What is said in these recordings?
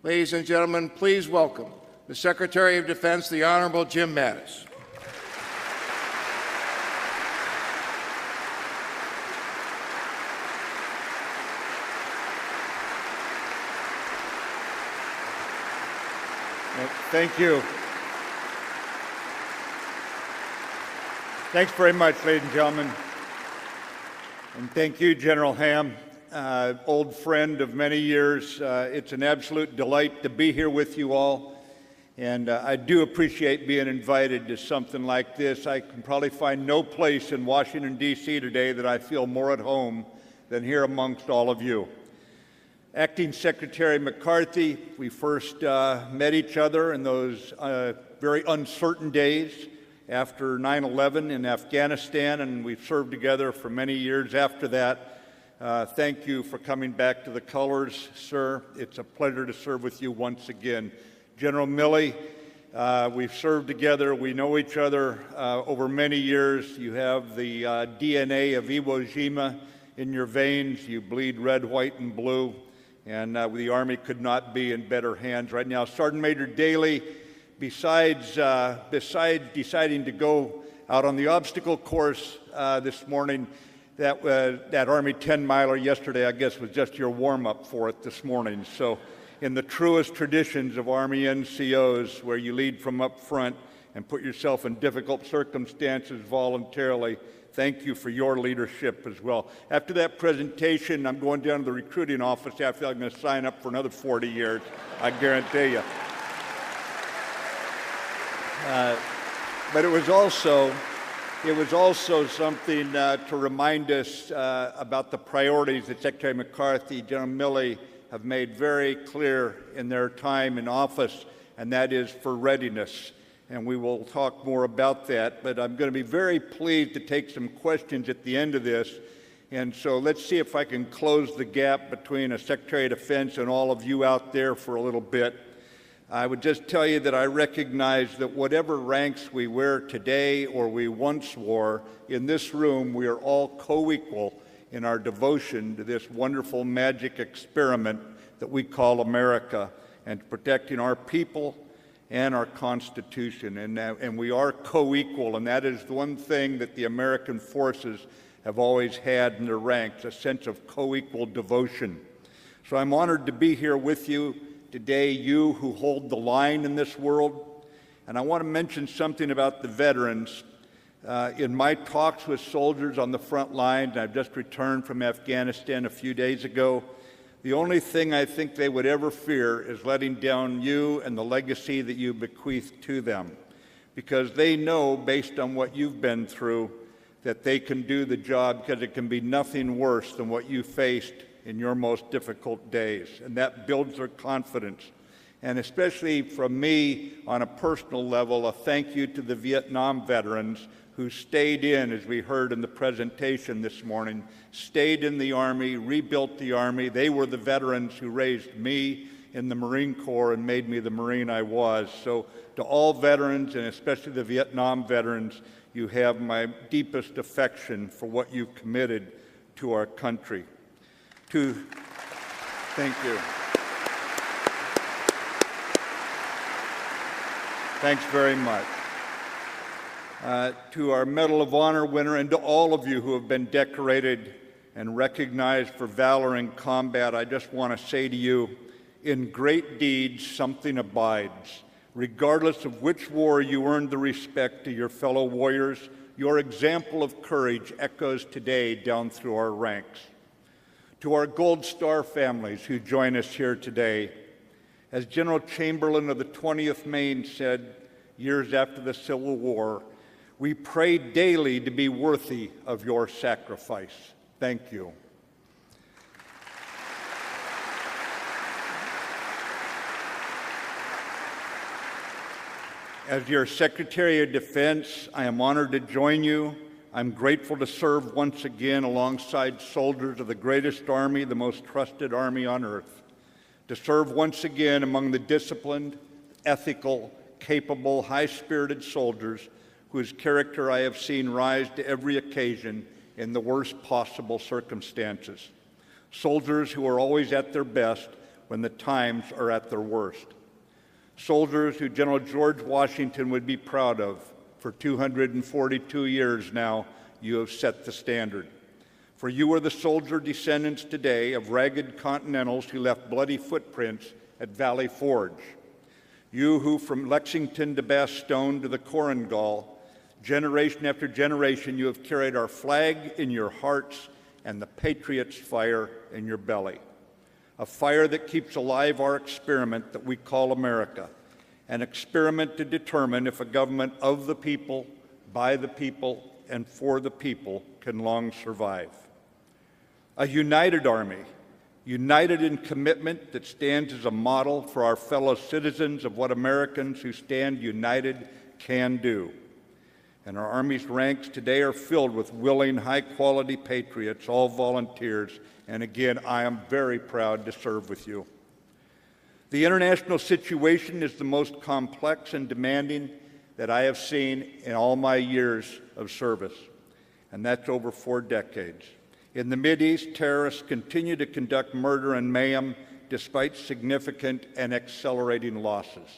Ladies and gentlemen, please welcome the Secretary of Defense, the Honorable Jim Mattis. Thank you. Thanks very much, ladies and gentlemen. And thank you, General Ham, old friend of many years. It's an absolute delight to be here with you all. And I do appreciate being invited to something like this. I can probably find no place in Washington, D.C. today that I feel more at home than here amongst all of you. Acting Secretary McCarthy, we first met each other in those very uncertain days after 9/11 in Afghanistan, and we've served together for many years after that. Thank you for coming back to the colors, sir. It's a pleasure to serve with you once again. General Milley, we've served together. We know each other over many years. You have the DNA of Iwo Jima in your veins. You bleed red, white, and blue. And the Army could not be in better hands right now. Sergeant Major Daley, besides deciding to go out on the obstacle course this morning, that Army 10-miler yesterday, I guess, was just your warm-up for it this morning. So in the truest traditions of Army NCOs, where you lead from up front and put yourself in difficult circumstances voluntarily, thank you for your leadership as well. After that presentation, I'm going down to the recruiting office. I feel like I'm going to sign up for another 40 years, I guarantee you. But it was also something to remind us about the priorities that Secretary McCarthy, General Milley have made very clear in their time in office, and that is for readiness. And we will talk more about that, but I'm going to be very pleased to take some questions at the end of this. And so let's see if I can close the gap between a Secretary of Defense and all of you out there for a little bit. I would just tell you that I recognize that whatever ranks we wear today or we once wore, in this room we are all co-equal in our devotion to this wonderful magic experiment that we call America and to protecting our people and our Constitution, and we are co-equal, and that is the one thing that the American forces have always had in their ranks, a sense of co-equal devotion. So I'm honored to be here with you today, you who hold the line in this world, and I want to mention something about the veterans. In my talks with soldiers on the front lines, I've just returned from Afghanistan a few days ago, the only thing I think they would ever fear is letting down you and the legacy that you bequeath to them, because they know, based on what you've been through, that they can do the job, because it can be nothing worse than what you faced in your most difficult days, and that builds their confidence. And especially from me, on a personal level, a thank you to the Vietnam veterans who stayed in, as we heard in the presentation this morning, stayed in the Army, rebuilt the Army. They were the veterans who raised me in the Marine Corps and made me the Marine I was. So to all veterans, and especially the Vietnam veterans, you have my deepest affection for what you've committed to our country. Thank you. Thanks very much. To our Medal of Honor winner, and to all of you who have been decorated and recognized for valor in combat, I just want to say to you, in great deeds something abides. Regardless of which war you earned the respect of your fellow warriors, your example of courage echoes today down through our ranks. To our Gold Star families who join us here today, as General Chamberlain of the 20th Maine said years after the Civil War, we pray daily to be worthy of your sacrifice. Thank you. As your Secretary of Defense, I am honored to join you. I'm grateful to serve once again alongside soldiers of the greatest Army, the most trusted Army on earth. To serve once again among the disciplined, ethical, capable, high-spirited soldiers whose character I have seen rise to every occasion in the worst possible circumstances. Soldiers who are always at their best when the times are at their worst. Soldiers who General George Washington would be proud of. For 242 years now, you have set the standard. For you are the soldier descendants today of ragged Continentals who left bloody footprints at Valley Forge. You who from Lexington to Bastogne to the Korengal, generation after generation, you have carried our flag in your hearts and the patriot's fire in your belly. A fire that keeps alive our experiment that we call America, an experiment to determine if a government of the people, by the people, and for the people can long survive. A united army, united in commitment that stands as a model for our fellow citizens of what Americans who stand united can do. And our Army's ranks today are filled with willing, high-quality patriots, all volunteers, and again, I am very proud to serve with you. The international situation is the most complex and demanding that I have seen in all my years of service, and that's over 4 decades. In the Mideast, terrorists continue to conduct murder and mayhem despite significant and accelerating losses.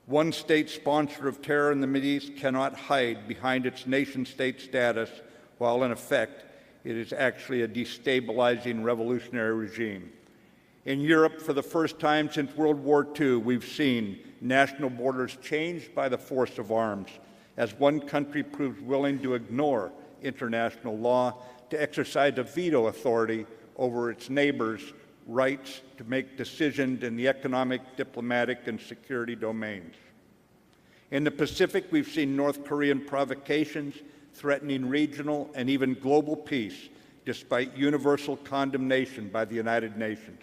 One state sponsor of terror in the Mideast cannot hide behind its nation-state status, while in effect it is actually a destabilizing revolutionary regime. In Europe, for the first time since World War II, we've seen national borders changed by the force of arms as one country proves willing to ignore international law to exercise a veto authority over its neighbors' rights to make decisions in the economic, diplomatic, and security domains. In the Pacific, we've seen North Korean provocations threatening regional and even global peace, despite universal condemnation by the United Nations.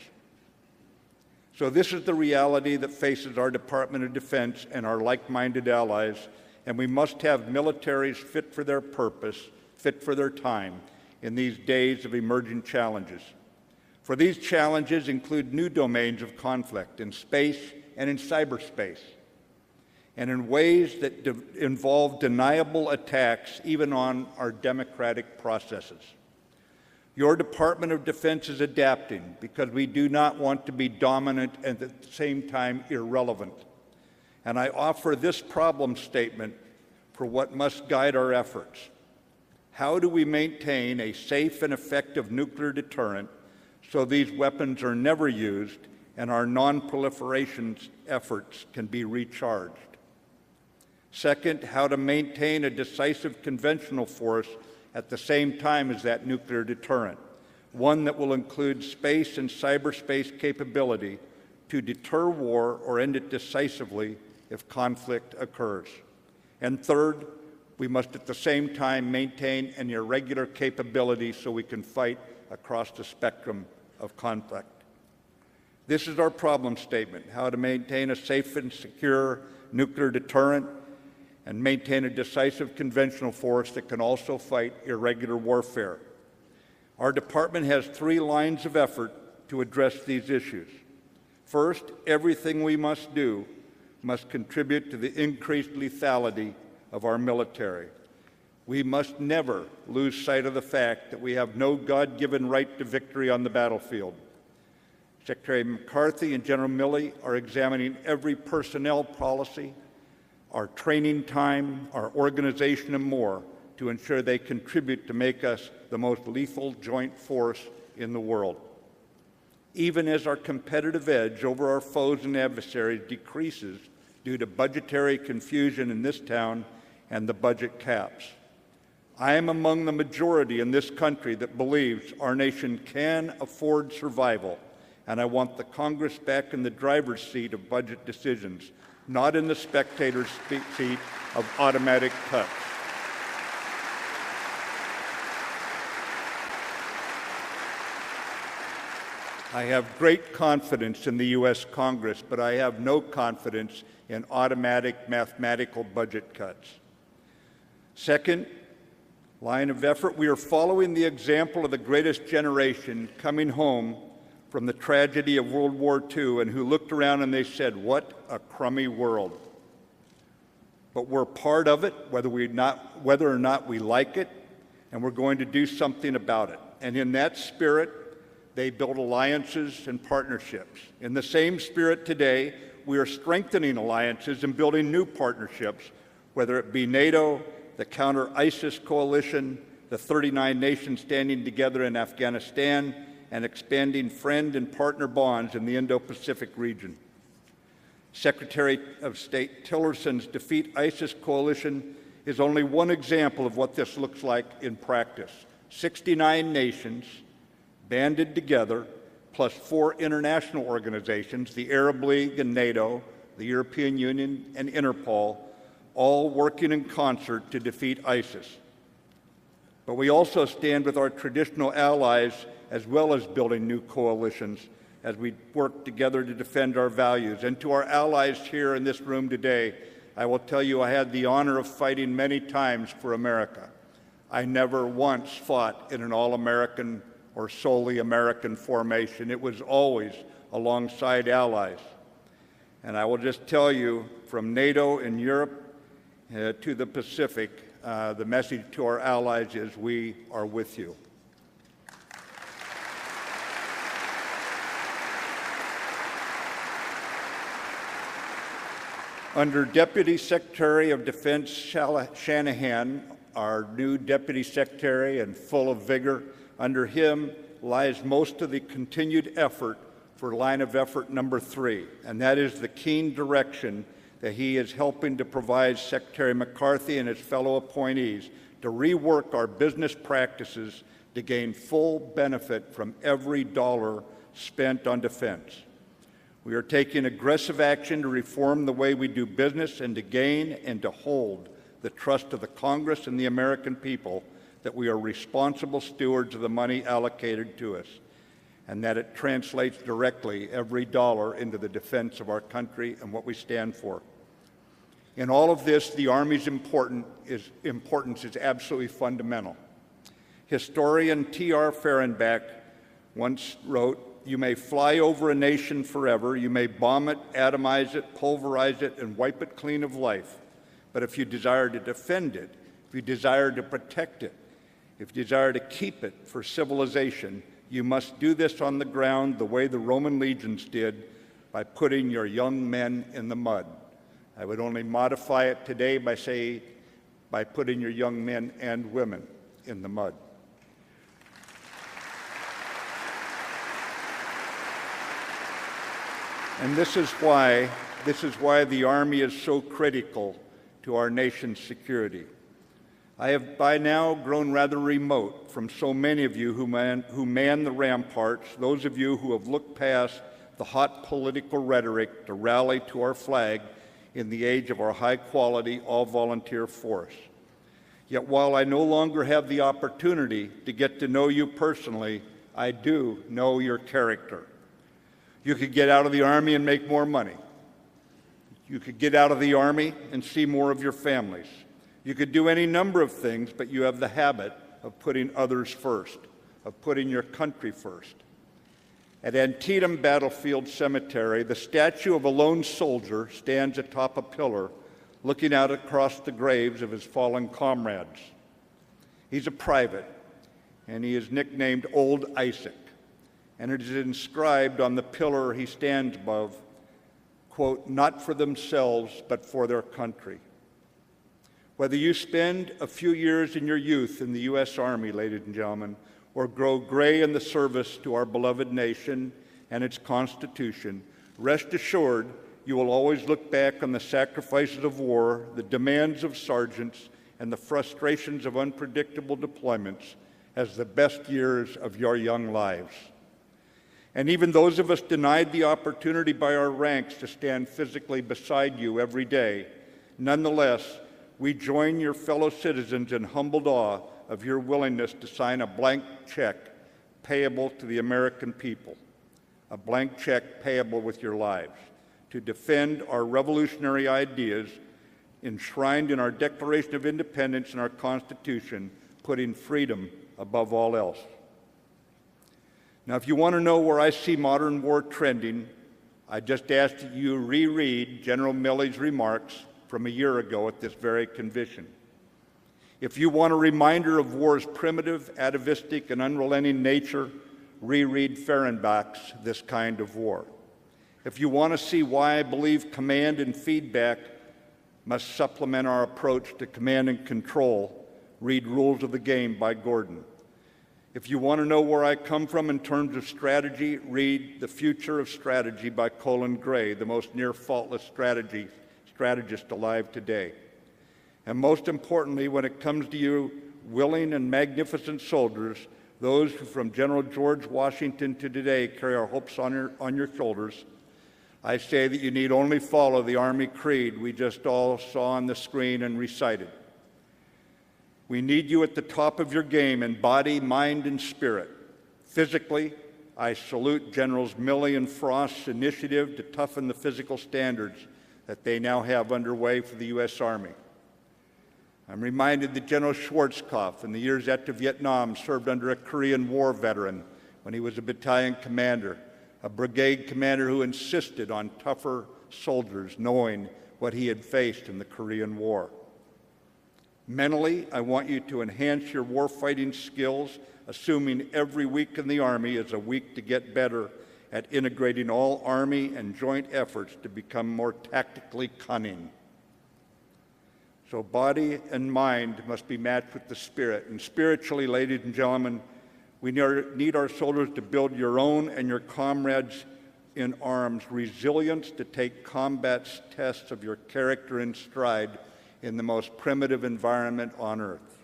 So this is the reality that faces our Department of Defense and our like-minded allies, and we must have militaries fit for their purpose, fit for their time, in these days of emerging challenges. For these challenges include new domains of conflict in space and in cyberspace, and in ways that involve deniable attacks even on our democratic processes. Your Department of Defense is adapting because we do not want to be dominant and at the same time irrelevant. And I offer this problem statement for what must guide our efforts. How do we maintain a safe and effective nuclear deterrent so these weapons are never used and our non-proliferation efforts can be recharged? Second, how to maintain a decisive conventional force at the same time as that nuclear deterrent, one that will include space and cyberspace capability to deter war or end it decisively if conflict occurs. And third, we must at the same time maintain an irregular capability so we can fight across the spectrum of conflict. This is our problem statement: how to maintain a safe and secure nuclear deterrent and maintain a decisive conventional force that can also fight irregular warfare. Our department has 3 lines of effort to address these issues. First, everything we must do must contribute to the increased lethality of our military. We must never lose sight of the fact that we have no God-given right to victory on the battlefield. Secretary McCarthy and General Milley are examining every personnel policy, our training time, our organization, and more to ensure they contribute to make us the most lethal joint force in the world. Even as our competitive edge over our foes and adversaries decreases due to budgetary confusion in this town and the budget caps. I am among the majority in this country that believes our nation can afford survival, and I want the Congress back in the driver's seat of budget decisions, not in the spectator's seat of automatic cuts. I have great confidence in the U.S. Congress, but I have no confidence in automatic mathematical budget cuts. Second line of effort, we are following the example of the greatest generation coming home from the tragedy of World War II and who looked around and they said, "What a crummy world." But we're part of it, whether or not we like it, and we're going to do something about it. And in that spirit, They build alliances and partnerships. In the same spirit today, we are strengthening alliances and building new partnerships, whether it be NATO, the counter-ISIS coalition, the 39 nations standing together in Afghanistan, and expanding friend and partner bonds in the Indo-Pacific region. Secretary of State Tillerson's Defeat ISIS coalition is only one example of what this looks like in practice. 69 nations banded together, plus 4 international organizations, the Arab League and NATO, the European Union and Interpol, all working in concert to defeat ISIS. But we also stand with our traditional allies as well as building new coalitions as we work together to defend our values. And to our allies here in this room today, I will tell you I had the honor of fighting many times for America. I never once fought in an all-American or solely American formation. It was always alongside allies. And I will just tell you, from NATO in Europe to the Pacific, the message to our allies is we are with you. Under Deputy Secretary of Defense Shanahan, our new Deputy Secretary and full of vigor, under him lies most of the continued effort for line of effort number 3, and that is the keen direction that he is helping to provide Secretary McCarthy and his fellow appointees to rework our business practices to gain full benefit from every dollar spent on defense. We are taking aggressive action to reform the way we do business and to gain and to hold the trust of the Congress and the American people that we are responsible stewards of the money allocated to us, and that it translates directly every dollar into the defense of our country and what we stand for. In all of this, the Army's importance is absolutely fundamental. Historian T.R. Fehrenbach once wrote, "You may fly over a nation forever, you may bomb it, atomize it, pulverize it, and wipe it clean of life. But if you desire to defend it, if you desire to protect it, if you desire to keep it for civilization, you must do this on the ground the way the Roman legions did, by putting your young men in the mud." I would only modify it today by saying, by putting your young men and women in the mud. And this is why the Army is so critical to our nation's security. I have by now grown rather remote from so many of you who man the ramparts, those of you who have looked past the hot political rhetoric to rally to our flag in the age of our high-quality, all-volunteer force. Yet while I no longer have the opportunity to get to know you personally, I do know your character. You could get out of the Army and make more money. You could get out of the Army and see more of your families. You could do any number of things, but you have the habit of putting others first, of putting your country first. At Antietam Battlefield Cemetery, the statue of a lone soldier stands atop a pillar, looking out across the graves of his fallen comrades. He's a private, and he is nicknamed Old Isaac. And it is inscribed on the pillar he stands above, quote, "Not for themselves, but for their country." Whether you spend a few years in your youth in the U.S. Army, ladies and gentlemen, or grow gray in the service to our beloved nation and its Constitution, rest assured you will always look back on the sacrifices of war, the demands of sergeants, and the frustrations of unpredictable deployments as the best years of your young lives. And even those of us denied the opportunity by our ranks to stand physically beside you every day, nonetheless, we join your fellow citizens in humbled awe of your willingness to sign a blank check payable to the American people, a blank check payable with your lives, to defend our revolutionary ideas enshrined in our Declaration of Independence and our Constitution, putting freedom above all else. Now, if you want to know where I see modern war trending, I just ask that you reread General Milley's remarks from a year ago at this very convention. If you want a reminder of war's primitive, atavistic, and unrelenting nature, reread Fehrenbach's This Kind of War. If you want to see why I believe command and feedback must supplement our approach to command and control, read Rules of the Game by Gordon. If you want to know where I come from in terms of strategy, read The Future of Strategy by Colin Gray, the most near-faultless strategist alive today. And most importantly, when it comes to you willing and magnificent soldiers, those who from General George Washington to today carry our hopes on your shoulders, I say that you need only follow the Army Creed we just all saw on the screen and recited. We need you at the top of your game in body, mind, and spirit. Physically, I salute Generals Milley and Frost's initiative to toughen the physical standards that they now have underway for the U.S. Army. I'm reminded that General Schwarzkopf, in the years after Vietnam, served under a Korean War veteran when he was a battalion commander, a brigade commander who insisted on tougher soldiers knowing what he had faced in the Korean War. Mentally, I want you to enhance your warfighting skills, assuming every week in the Army is a week to get better at integrating all Army and joint efforts to become more tactically cunning. So body and mind must be matched with the spirit. And spiritually, ladies and gentlemen, we need our soldiers to build your own and your comrades in arms resilience to take combat tests of your character in stride in the most primitive environment on earth.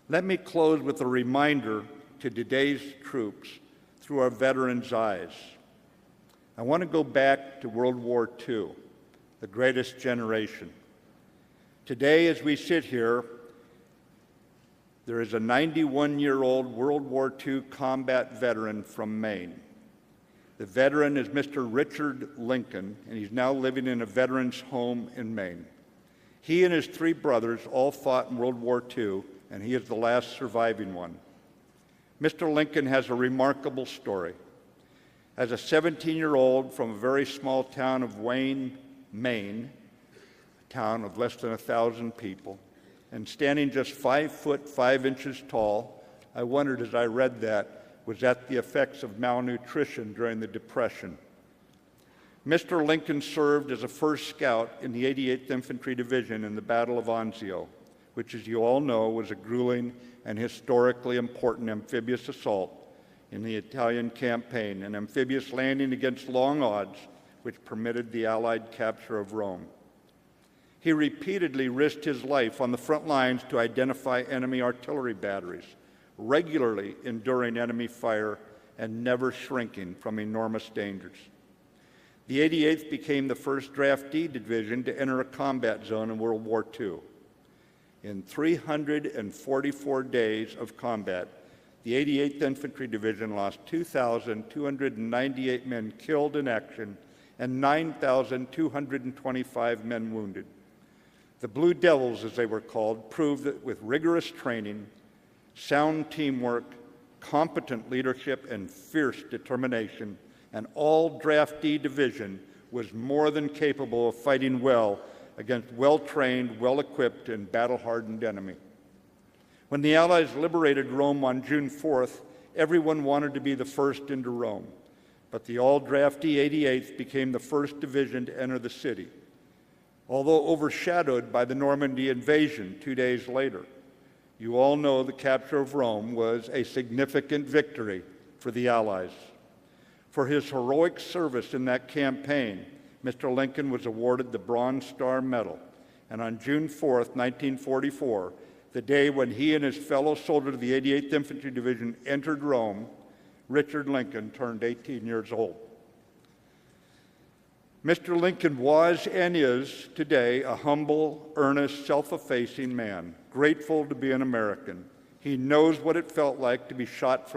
Let me close with a reminder to today's troops through our veterans' eyes. I want to go back to World War II, the greatest generation. Today, as we sit here, there is a 91-year-old World War II combat veteran from Maine. The veteran is Mr. Richard Lincoln, and he's now living in a veteran's home in Maine. He and his three brothers all fought in World War II, and he is the last surviving one. Mr. Lincoln has a remarkable story. As a 17-year-old from a very small town of Wayne, Maine, a town of less than 1,000 people, and standing just 5 foot 5 inches tall, I wondered as I read that, was that the effects of malnutrition during the Depression. Mr. Lincoln served as a first scout in the 88th Infantry Division in the Battle of Anzio, which, as you all know, was a grueling and historically important amphibious assault in the Italian campaign, an amphibious landing against long odds which permitted the Allied capture of Rome. He repeatedly risked his life on the front lines to identify enemy artillery batteries, regularly enduring enemy fire and never shrinking from enormous dangers. The 88th became the first Draft D division to enter a combat zone in World War II. In 344 days of combat, the 88th Infantry Division lost 2,298 men killed in action and 9,225 men wounded. The Blue Devils, as they were called, proved that with rigorous training, sound teamwork, competent leadership, and fierce determination, an all-Draft D division was more than capable of fighting well against well-trained, well-equipped, and battle-hardened enemy. When the Allies liberated Rome on June 4th, everyone wanted to be the first into Rome, but the all-Draft D 88th became the first division to enter the city. Although overshadowed by the Normandy invasion 2 days later, you all know the capture of Rome was a significant victory for the Allies. For his heroic service in that campaign, Mr. Lincoln was awarded the Bronze Star Medal, and on June 4th, 1944, the day when he and his fellow soldiers of the 88th Infantry Division entered Rome, Richard Lincoln turned 18 years old. Mr. Lincoln was and is today a humble, earnest, self-effacing man, grateful to be an American. He knows what it felt like to be shot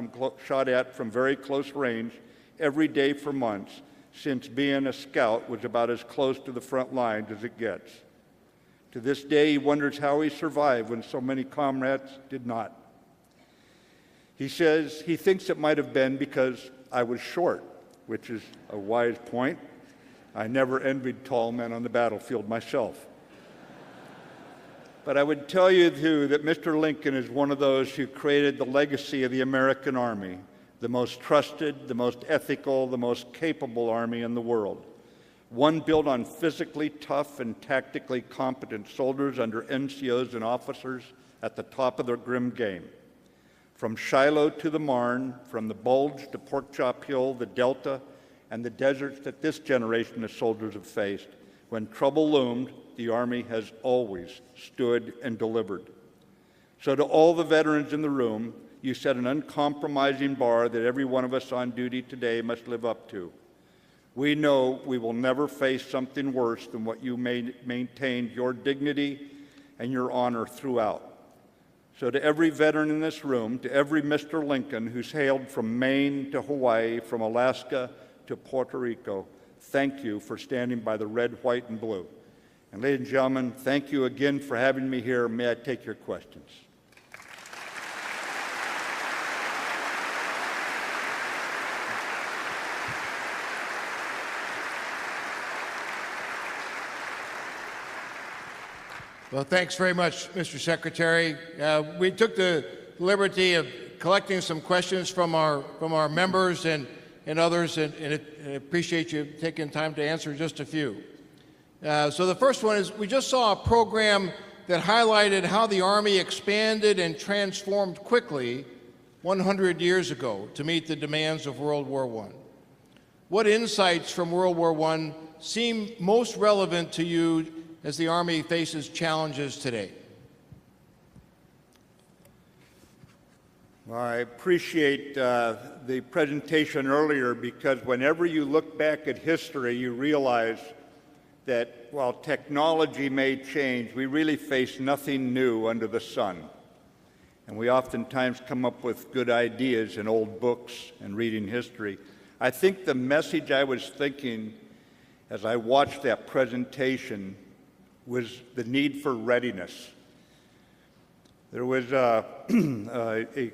at from very close range every day for months, since being a scout was about as close to the front lines as it gets. To this day, he wonders how he survived when so many comrades did not. He says he thinks it might have been because I was short, which is a wise point. I never envied tall men on the battlefield myself. But I would tell you, too, that Mr. Lincoln is one of those who created the legacy of the American Army, the most trusted, the most ethical, the most capable Army in the world. One built on physically tough and tactically competent soldiers under NCOs and officers at the top of their grim game. From Shiloh to the Marne, from the Bulge to Pork Chop Hill, the Delta, and the deserts that this generation of soldiers have faced, when trouble loomed, the Army has always stood and delivered. So to all the veterans in the room, you set an uncompromising bar that every one of us on duty today must live up to. We know we will never face something worse than what you maintained your dignity and your honor throughout. So to every veteran in this room, to every Mr. Lincoln who's hailed from Maine to Hawaii, from Alaska to Puerto Rico, thank you for standing by the red, white, and blue. And ladies and gentlemen, thank you again for having me here. May I take your questions? Well, thanks very much, Mr. Secretary. We took the liberty of collecting some questions from our members and others, and I appreciate you taking time to answer just a few. So the first one is, we just saw a program that highlighted how the Army expanded and transformed quickly 100 years ago to meet the demands of World War I. What insights from World War I seem most relevant to you as the Army faces challenges today? Well, I appreciate the presentation earlier, because whenever you look back at history, you realize that while technology may change, we really face nothing new under the sun. And we oftentimes come up with good ideas in old books and reading history. I think the message I was thinking as I watched that presentation was the need for readiness. There was a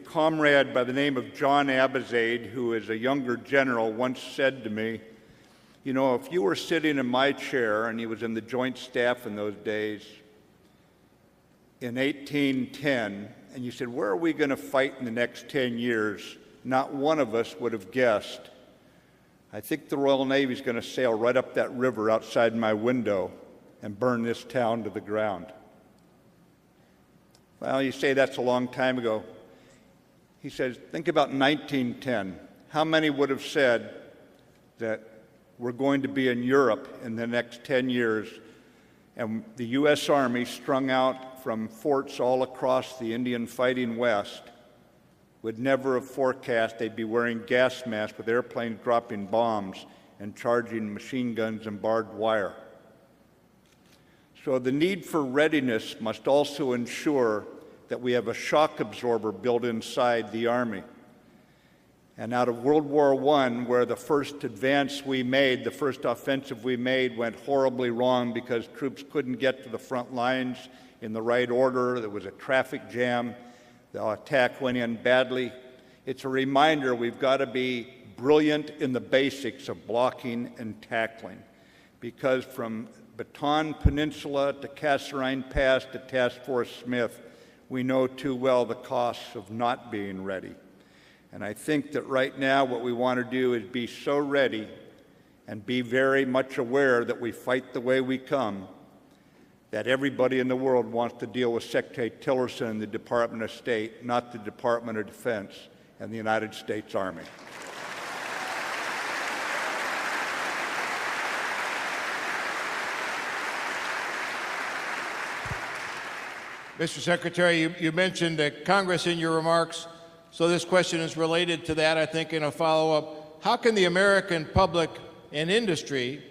comrade by the name of John Abizaid, who is a younger general, once said to me, you know, if you were sitting in my chair, and he was in the Joint Staff in those days, in 1810, and you said, where are we going to fight in the next 10 years? Not one of us would have guessed. I think the Royal Navy is going to sail right up that river outside my window and burn this town to the ground. Well, you say that's a long time ago. He says, think about 1910. How many would have said that we're going to be in Europe in the next 10 years, and the U.S. Army, strung out from forts all across the Indian fighting West, would never have forecast they'd be wearing gas masks with airplanes dropping bombs and charging machine guns and barbed wire. So the need for readiness must also ensure that we have a shock absorber built inside the Army. And out of World War I, where the first advance we made, the first offensive we made, went horribly wrong because troops couldn't get to the front lines in the right order, there was a traffic jam, the attack went in badly. It's a reminder we've got to be brilliant in the basics of blocking and tackling, because from Bataan Peninsula to Kasserine Pass to Task Force Smith, we know too well the costs of not being ready. And I think that right now what we want to do is be so ready and be very much aware that we fight the way we come, that everybody in the world wants to deal with Secretary Tillerson and the Department of State, not the Department of Defense and the United States Army. Mr. Secretary, you mentioned Congress in your remarks, so this question is related to that, I think, in a follow-up. How can the American public and industry,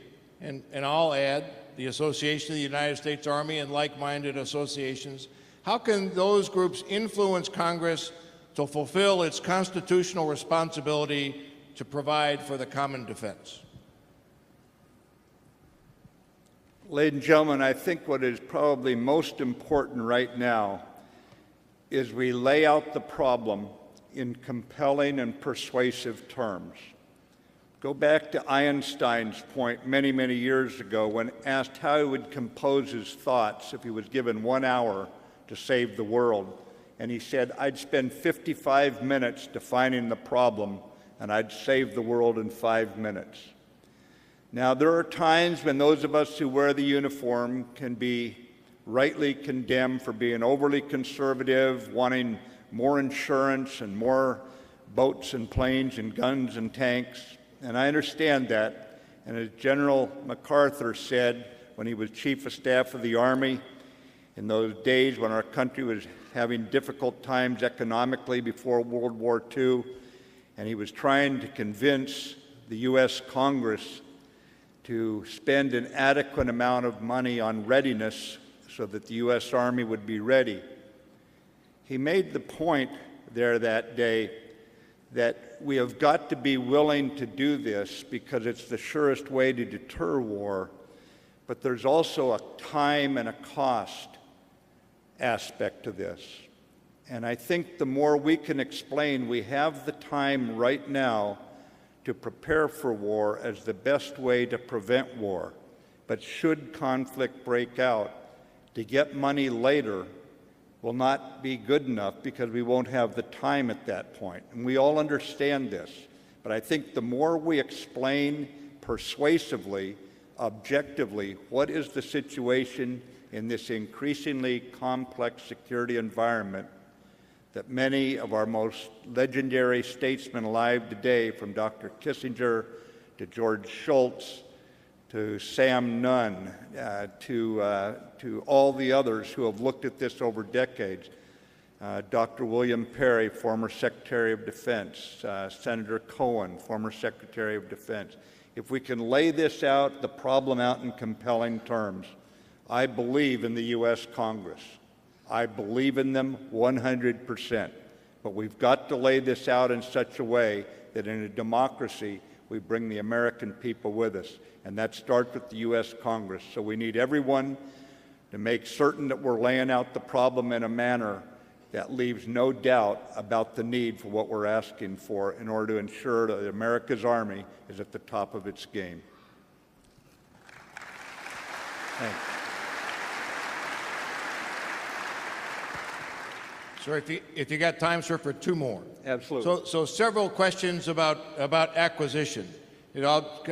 and I'll add the Association of the United States Army and like-minded associations, how can those groups influence Congress to fulfill its constitutional responsibility to provide for the common defense? Ladies and gentlemen, I think what is probably most important right now is we lay out the problem in compelling and persuasive terms. Go back to Einstein's point many, many years ago when asked how he would compose his thoughts if he was given 1 hour to save the world. And he said, I'd spend 55 minutes defining the problem, and I'd save the world in 5 minutes. Now, there are times when those of us who wear the uniform can be rightly condemned for being overly conservative, wanting more insurance and more boats and planes and guns and tanks. And I understand that. And as General MacArthur said when he was Chief of Staff of the Army, in those days when our country was having difficult times economically before World War II, and he was trying to convince the U.S. Congress to spend an adequate amount of money on readiness so that the U.S. Army would be ready. He made the point there that day that we have got to be willing to do this because it's the surest way to deter war, but there's also a time and a cost aspect to this. And I think the more we can explain we have the time right now to prepare for war as the best way to prevent war, but should conflict break out, to get money later will not be good enough because we won't have the time at that point. And we all understand this. But I think the more we explain persuasively, objectively, what is the situation in this increasingly complex security environment that many of our most legendary statesmen alive today, from Dr. Kissinger to George Shultz to Sam Nunn, to all the others who have looked at this over decades, Dr. William Perry, former Secretary of Defense, Senator Cohen, former Secretary of Defense. If we can lay this out, the problem out in compelling terms, I believe in the U.S. Congress. I believe in them 100%. But we've got to lay this out in such a way that in a democracy, we bring the American people with us. And that starts with the U.S. Congress. So we need everyone to make certain that we're laying out the problem in a manner that leaves no doubt about the need for what we're asking for in order to ensure that America's Army is at the top of its game. Thanks. Sir, if you got time, sir, for two more. Absolutely. So several questions about acquisition. I'll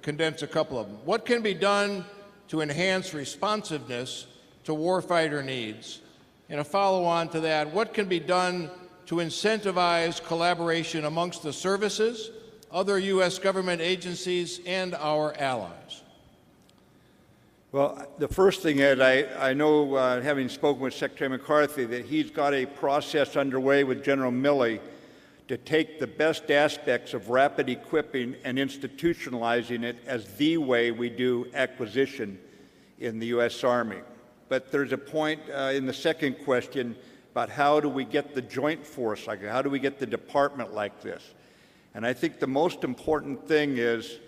condense a couple of them. What can be done to enhance responsiveness to warfighter needs? And a follow-on to that, what can be done to incentivize collaboration amongst the services, other U.S. government agencies, and our allies? Well, the first thing is I know, having spoken with Secretary McCarthy, that he's got a process underway with General Milley to take the best aspects of rapid equipping and institutionalizing it as the way we do acquisition in the U.S. Army. But there's a point in the second question about how do we get the joint force like that? How do we get the department like this? And I think the most important thing is,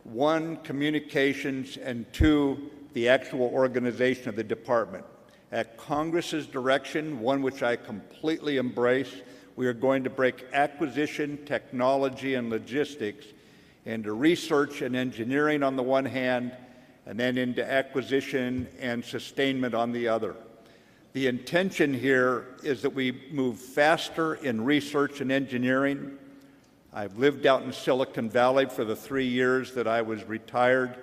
one, communications, and two, the actual organization of the department. At Congress's direction, one which I completely embrace, we are going to break acquisition, technology, and logistics into research and engineering on the one hand, and then into acquisition and sustainment on the other. The intention here is that we move faster in research and engineering. I've lived out in Silicon Valley for the 3 years that I was retired,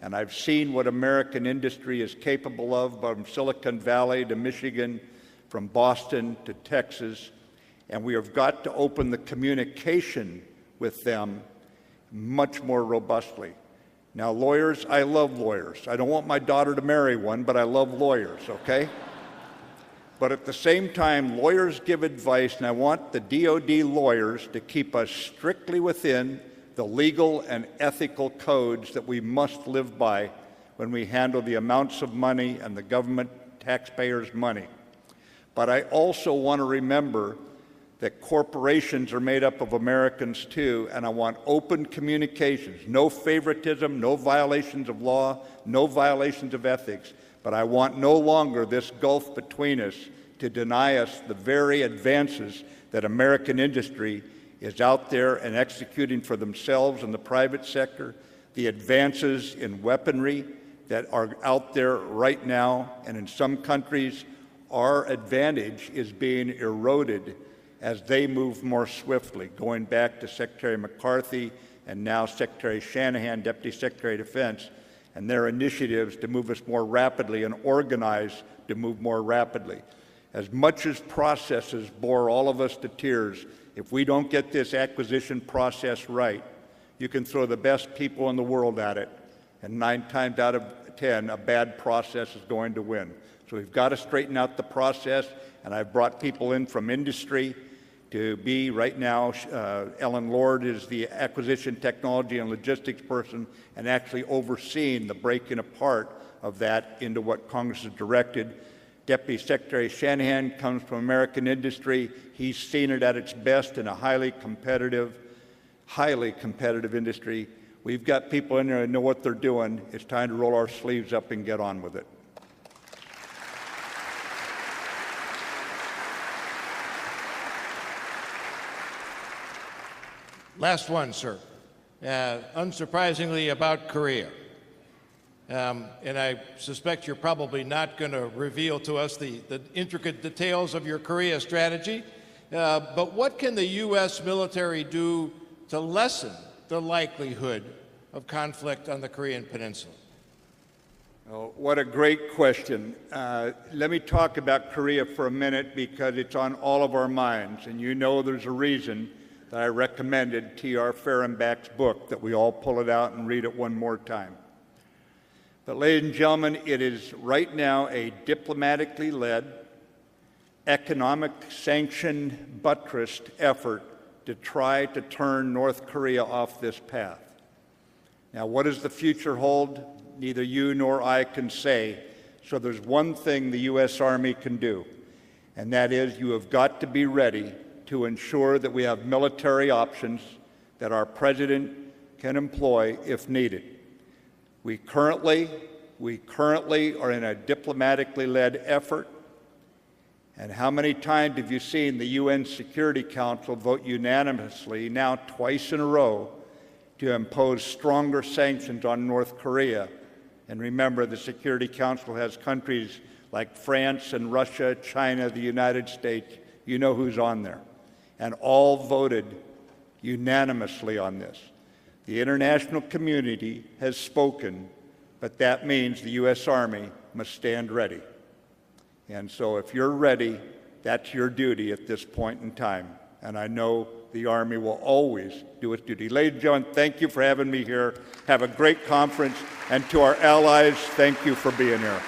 and I've seen what American industry is capable of, from Silicon Valley to Michigan, from Boston to Texas, and we have got to open the communication with them much more robustly. Now, lawyers, I love lawyers. I don't want my daughter to marry one, but I love lawyers, okay? But at the same time, lawyers give advice, and I want the DOD lawyers to keep us strictly within the legal and ethical codes that we must live by when we handle the amounts of money and the government taxpayers' money. But I also want to remember that corporations are made up of Americans too, and I want open communications, no favoritism, no violations of law, no violations of ethics, but I want no longer this gulf between us to deny us the very advances that American industry is out there and executing for themselves in the private sector, the advances in weaponry that are out there right now, and in some countries, our advantage is being eroded as they move more swiftly, going back to Secretary McCarthy and now Secretary Shanahan, Deputy Secretary of Defense, and their initiatives to move us more rapidly and organize to move more rapidly. As much as processes bore all of us to tears, if we don't get this acquisition process right, you can throw the best people in the world at it, and 9 times out of 10, a bad process is going to win. So we've got to straighten out the process, and I've brought people in from industry to be right now. Ellen Lord is the acquisition technology and logistics person and actually overseeing the breaking apart of that into what Congress has directed. Deputy Secretary Shanahan comes from American industry. He's seen it at its best in a highly competitive industry. We've got people in there that know what they're doing. It's time to roll our sleeves up and get on with it. Last one, sir. Unsurprisingly, about Korea. And I suspect you're probably not going to reveal to us the intricate details of your Korea strategy, but what can the U.S. military do to lessen the likelihood of conflict on the Korean Peninsula? Oh, what a great question. Let me talk about Korea for a minute because it's on all of our minds, and you know there's a reason that I recommended T.R. Fehrenbach's book, that we all pull it out and read it one more time. But ladies and gentlemen, it is right now a diplomatically led, economic sanction buttressed effort to try to turn North Korea off this path. Now, what does the future hold? Neither you nor I can say. So there's one thing the U.S. Army can do, and that is you have got to be ready to ensure that we have military options that our president can employ if needed. We currently are in a diplomatically led effort. And how many times have you seen the UN Security Council vote unanimously, now twice in a row, to impose stronger sanctions on North Korea? And remember, the Security Council has countries like France and Russia, China, the United States. You know who's on there. And all voted unanimously on this. The international community has spoken, but that means the U.S. Army must stand ready. And so if you're ready, that's your duty at this point in time. And I know the Army will always do its duty. Ladies and gentlemen, thank you for having me here. Have a great conference. And to our allies, thank you for being here.